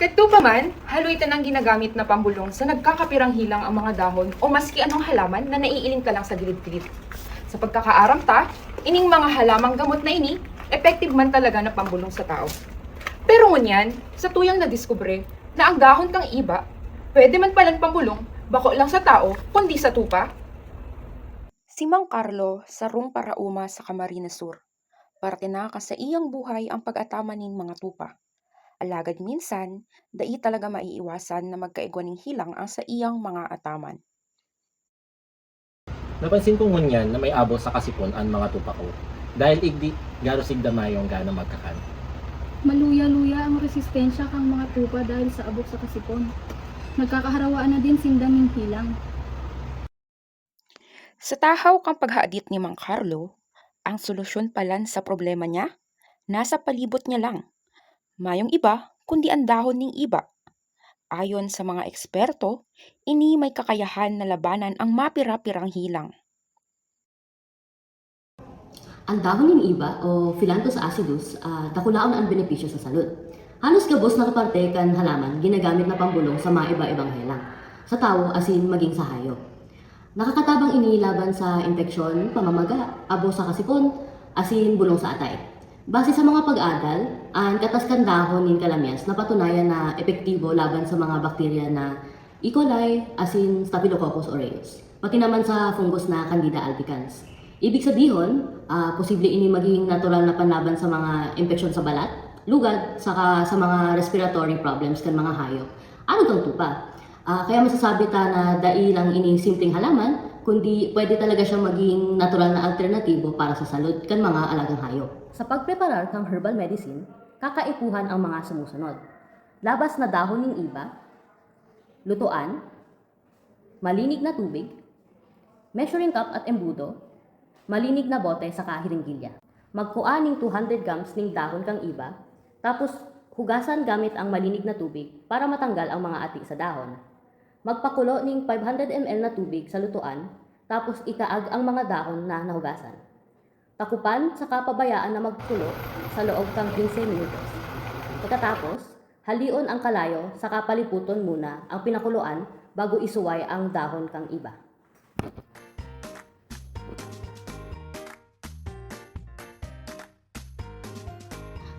Kadto pa man, haloy tanang ginagamit na pambulong sa nagkakapirang hilang ang mga dahon o maski anong halaman na naiiling ka lang sa gilid-gilid. Sa pagkakaaram ta, ining mga halamang gamot na ini, effective man talaga na pambulong sa tao. Pero ngunyan, sa tuyang nadiskubre na ang dahon kang iba, pwede man palang pambulong, bako lang sa tao, kundi sa tupa. Si Mang Carlo sa Rung Parauma sa Camarines Sur. Para tinaka sa iyang buhay ang pag-ataman ng mga tupa. Alagad minsan, dai talaga maiiwasan na magkaigwaning hilang ang sa iyang mga ataman. Napansin ko ngunyan na may abo sa kasipon ang mga tupa ko. Dahil igdi, garo sigdamayong gana magkakan. Maluya-luya ang resistensya kang mga tupa dahil sa abok sa kasipon. Nagkakaharawaan na din sindan ng hilang. Sa tahaw kang paghadit ni Mang Carlo, ang solusyon palan sa problema niya, nasa palibot niya lang. Mayong iba, kundi ang dahon ng iba. Ayon sa mga eksperto, ini may kakayahan na labanan ang mapira-pirang hilang. Ang dahon ng iba o Phyllanthus acidus, dakulaon ang benepisyo sa salud. Halos gabos na kaparte kan halaman ginagamit na pambulong sa mga iba-ibang helang. Sa tao asin maging sa hayop. Nakakatabang ini laban sa infeksyon, pamamaga, abo sa kasipon, asin bulong sa atay. Base sa mga pag-adal, ang kataskan dahon ng kalamyas napatunayan na epektibo laban sa mga bakterya na E. coli, asin Staphylococcus aureus, pati naman sa fungus na Candida albicans. Ibig sabihin, posible ini maging natural na panlaban sa mga infeksyon sa balat, lugad, saka sa mga respiratory problems kan mga hayop. Ano kang tupa? Kaya masasabi ta na dai lang ini simpleng halaman, kundi pwede talaga siyang maging natural na alternatibo para sa salud kan mga alagang hayop. Sa pagpreparar ng herbal medicine, kakaipuhan ang mga sumusunod. Labas na dahon ng iba, lutuan, malinig na tubig, measuring cup at embudo, malinig na bote sa kahiringgilya. Magkuha ng 200 grams ng dahon kang iba, tapos hugasan gamit ang malinig na tubig para matanggal ang mga ati sa dahon. Magpakulo ng 500 ml na tubig sa lutuan, tapos ikaag ang mga dahon na nahugasan. Takupan sa kapabayaan na magkulo sa loob kang 15 minutos. Pagkatapos, halion ang kalayo sa kapaliputon muna ang pinakuluan bago isuway ang dahon kang iba.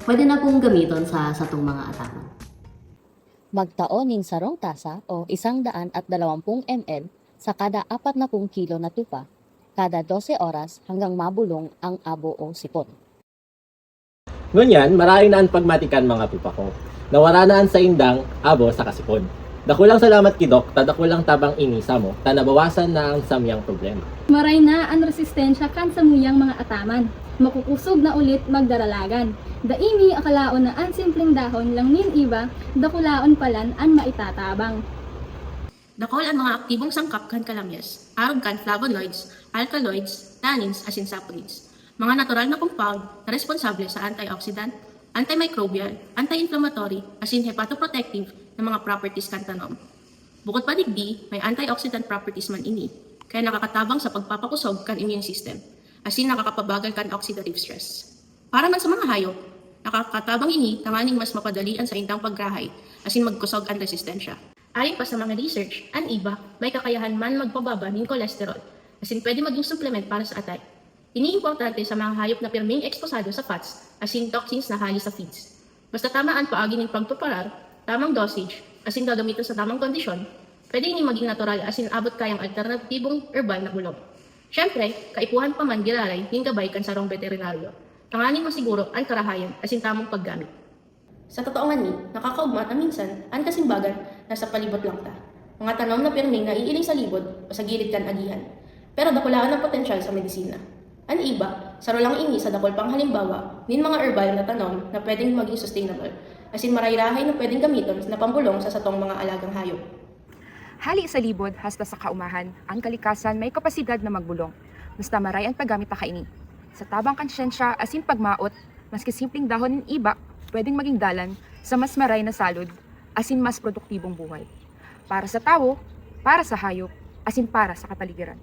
Pwede na pong gamiton sa satong mga ataman. Magtaon ng sarong tasa o 120 ml sa kada 40 kilo na tupa, kada 12 oras hanggang mabulong ang abo o sipon. Ngunyan, marami na ang pagmatikan mga tupa ko. Nawara na ang sa indang abo sa kasipon. Dakulang salamat kidok, tadakulang tabang inisa mo, tanabawasan na ang samyang problema. Maray na ang resistensya kan sa muyang mga ataman. Makukusog na ulit magdaralagan. Daimi akalaon na ang simpleng dahon lang nin iba, dakulaon palan ang maitatabang. Dakol ang mga aktibong sangkap kan kalamyas, arog kan flavonoids, alkaloids, tannins, asin saponids. Mga natural na compound na responsable sa antioxidant, antimicrobial, anti-inflammatory, asin hepatoprotective na mga properties kan tanom. Bukod pa digdi, may antioxidant properties man ini, kaya nakakatabang sa pagpapakusog kan immune system, asin nakakapabagal kan oxidative stress. Para man sa mga hayop, nakakatabang ini tanganing mas mapadalian sa indang paggrahay, asin magkusog ang resistensya. Ayon pa sa mga research, ang iba may kakayahan man magpababa ng cholesterol, asin pwede maging supplement para sa atay. Iniimportante sa mga hayop na pirming eksposado sa fats, asin toxins na hali sa feeds. Basta tamaan paagi ng pagtuparar, tamang dosage, asin gagamitin sa tamang kondisyon, pwede ini maging natural asin abot kayang alternatibong herbal na bulong. Siyempre, kaipuhan pa man giraray yung gabay kan sarong veterinaryo. Tanganin masiguro ang karahayan asin tamang paggamit. Sa totoo nga ni, nakakaugma na minsan ang kasimbagan nasa palibot lang ta. Mga tanom na pirming naiiling sa libod o sa gilid kan agihan. Pero dakulaan ang potensyal sa medisina. Ang iba, saro lang ini sa dakol pang halimbawa, nin mga herbal na tanom na pwedeng maging sustainable, asin marayrahay na pwedeng gamiton na pambulong sa satong mga alagang hayop. Hali sa libod hasta sa kaumahan, ang kalikasan may kapasidad na magbulong. Basta maray ang paggamit na kaini. Sa tabang konsyensya asin pagmaot, maski simpleng dahon ng iba, pwedeng maging dalan sa mas maray na salud, asin mas produktibong buhay. Para sa tao, para sa hayop, asin para sa kapaligiran.